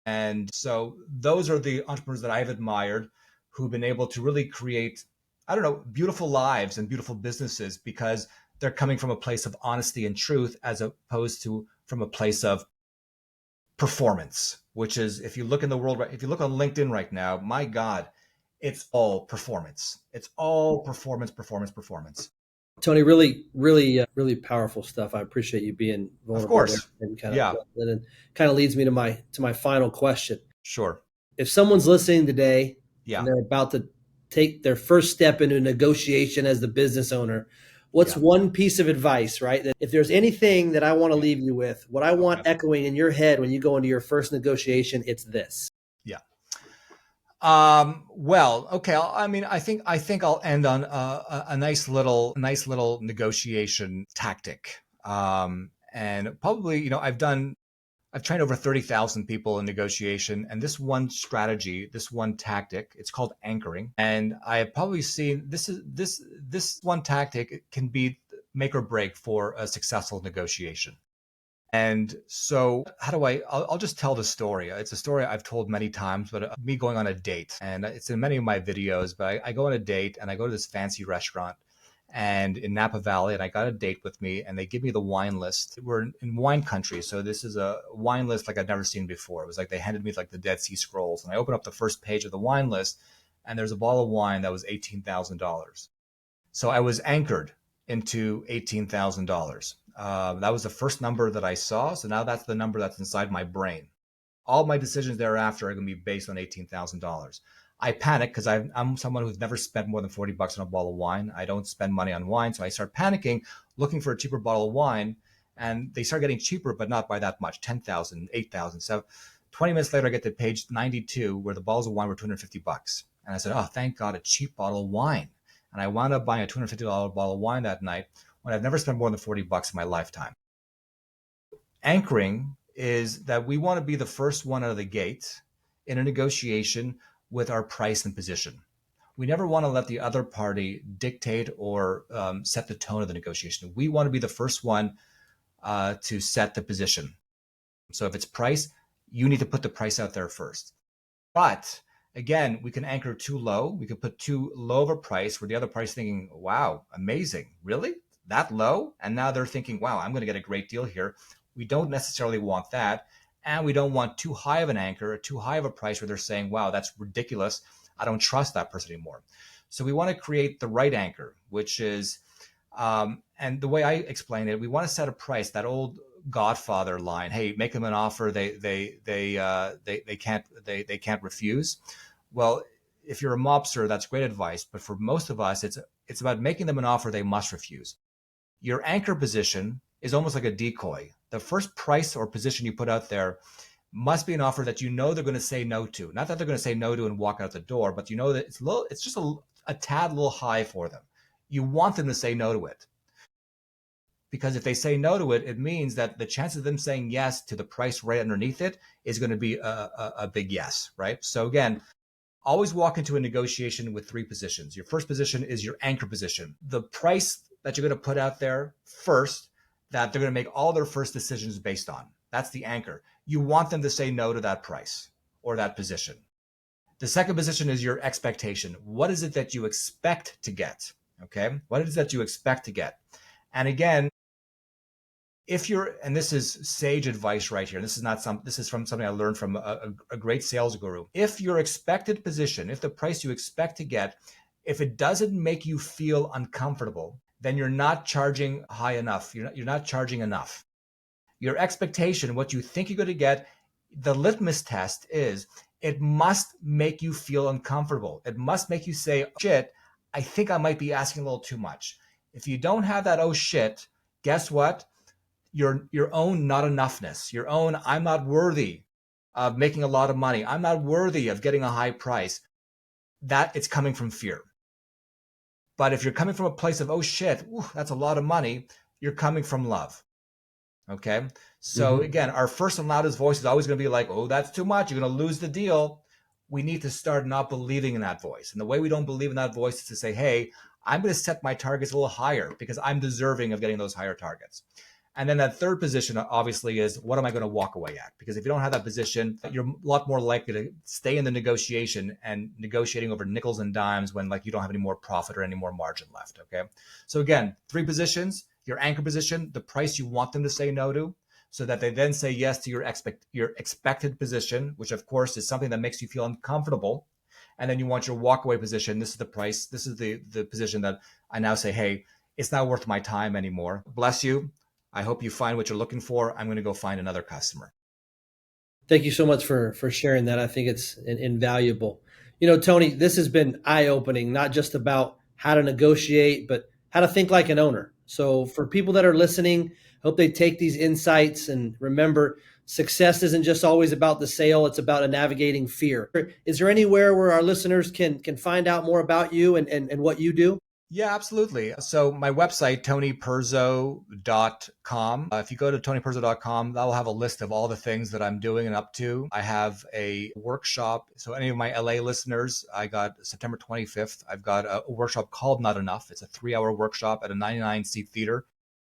And so those are the entrepreneurs that I've admired who've been able to really create, I don't know, beautiful lives and beautiful businesses because they're coming from a place of honesty and truth as opposed to from a place of performance, which is, if you look in the world, if you look on LinkedIn right now, my God, it's all performance. It's all performance, performance, performance. Tony, really powerful stuff. I appreciate you being vulnerable. Of course. And Yeah. kind of leads me to my final question. Sure. If someone's listening today Yeah. and they're about to take their first step into a negotiation as the business owner, what's one piece of advice, right? That if there's anything that I want to leave you with, what I want echoing in your head when you go into your first negotiation, it's this. Yeah. Well, okay. I think I'll end on a nice little negotiation tactic. And probably, I've trained over 30,000 people in negotiation, and this one strategy, this one tactic, it's called anchoring. And I have probably seen this one tactic can be make or break for a successful negotiation. And so I'll just tell the story. It's a story I've told many times, but me going on a date, and it's in many of my videos, but I go on a date and I go to this fancy restaurant and in Napa Valley, and I got a date with me and they give me the wine list. We're in wine country. So this is a wine list like I've never seen before. It was like they handed me like the Dead Sea Scrolls, and I open up the first page of the wine list and there's a bottle of wine that was $18,000. So I was anchored into $18,000. That was the first number that I saw. So now that's the number that's inside my brain. All my decisions thereafter are going to be based on $18,000. I panic because I'm someone who's never spent more than $40 on a bottle of wine. I don't spend money on wine. So I start panicking, looking for a cheaper bottle of wine. And they start getting cheaper, but not by that much, 10,000, 8,000. So 20 minutes later, I get to page 92 where the bottles of wine were $250. And I said, oh, thank God, a cheap bottle of wine. And I wound up buying a $250 bottle of wine that night when I've never spent more than $40 in my lifetime. Anchoring is that we want to be the first one out of the gate in a negotiation with our price and position. We never want to let the other party dictate or set the tone of the negotiation. We want to be the first one to set the position. So if it's price, you need to put the price out there first. But again, we can anchor too low. We can put too low of a price where the other party's thinking, wow, amazing. Really? That low? And now they're thinking, wow, I'm going to get a great deal here. We don't necessarily want that. And we don't want too high of an anchor or too high of a price where they're saying, wow, that's ridiculous. I don't trust that person anymore. So we want to create the right anchor, which is, and the way I explain it, we want to set a price, that old Godfather line. Hey, make them an offer they can't refuse. Well, if you're a mobster, that's great advice. But for most of us, it's about making them an offer they must refuse. Your anchor position is almost like a decoy. The first price or position you put out there must be an offer that you know they're going to say no to. Not that they're going to say no to and walk out the door, but you know that it's just a tad little high for them. You want them to say no to it. Because if they say no to it, it means that the chance of them saying yes to the price right underneath it is going to be a big yes, right? So again, always walk into a negotiation with 3 positions. Your first position is your anchor position. The price that you're going to put out there first, that they're going to make all their first decisions based on. That's the anchor. You want them to say no to that price or that position. The second position is your expectation. What is it that you expect to get? Okay. What is it that you expect to get? And again, and this is sage advice right here. This is from something I learned from a great sales guru. If your expected position, if the price you expect to get, if it doesn't make you feel uncomfortable, then you're not charging high enough. You're not charging enough. Your expectation, what you think you're going to get, the litmus test is it must make you feel uncomfortable. It must make you say, shit, I think I might be asking a little too much. If you don't have that, oh shit, guess what? Your own not enoughness, your own I'm not worthy of making a lot of money, I'm not worthy of getting a high price, that it's coming from fear. But if you're coming from a place of, oh shit, that's a lot of money, you're coming from love. Okay. So again, our first and loudest voice is always going to be like, oh, that's too much, you're going to lose the deal. We need to start not believing in that voice. And the way we don't believe in that voice is to say, hey, I'm going to set my targets a little higher because I'm deserving of getting those higher targets. And then that third position obviously is, what am I going to walk away at? Because if you don't have that position, you're a lot more likely to stay in the negotiation and negotiating over nickels and dimes when like you don't have any more profit or any more margin left. Okay. So again, 3 positions: your anchor position, the price you want them to say no to, so that they then say yes to your expected position, which of course is something that makes you feel uncomfortable. And then you want your walkaway position. This is the price. This is the position that I now say, hey, it's not worth my time anymore. Bless you. I hope you find what you're looking for. I'm going to go find another customer. Thank you so much for sharing that. I think it's invaluable. You know, Tony, this has been eye-opening, not just about how to negotiate, but how to think like an owner. So for people that are listening, I hope they take these insights and remember, success isn't just always about the sale. It's about navigating fear. Is there anywhere where our listeners can find out more about you and what you do? Yeah, absolutely. So my website, tonyperzow.com. If you go to tonyperzow.com, that will have a list of all the things that I'm doing and up to. I have a workshop. So any of my LA listeners, I got September 25th. I've got a workshop called Not Enough. It's a 3-hour workshop at a 99-seat theater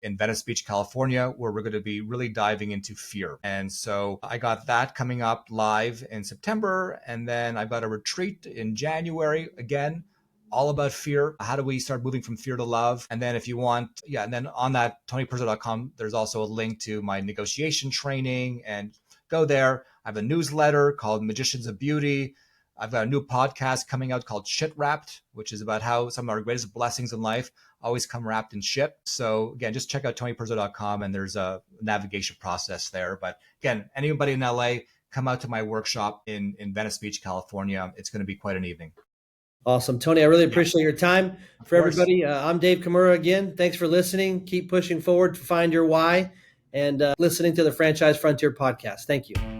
in Venice Beach, California, where we're going to be really diving into fear. And so I got that coming up live in September. And then I've got a retreat in January, again, all about fear. How do we start moving from fear to love? And then if you want, and then on that tonyperzow.com, there's also a link to my negotiation training, and go there. I have a newsletter called Magicians of Beauty. I've got a new podcast coming out called Shit Wrapped, which is about how some of our greatest blessings in life always come wrapped in shit. So again, just check out tonyperzow.com, and there's a navigation process there. But again, anybody in LA, come out to my workshop in Venice Beach, California. It's going to be quite an evening. Awesome. Tony, I really appreciate your time. For everybody, I'm Dave Kimura again. Thanks for listening. Keep pushing forward to find your why and listening to the Franchise Frontier podcast. Thank you.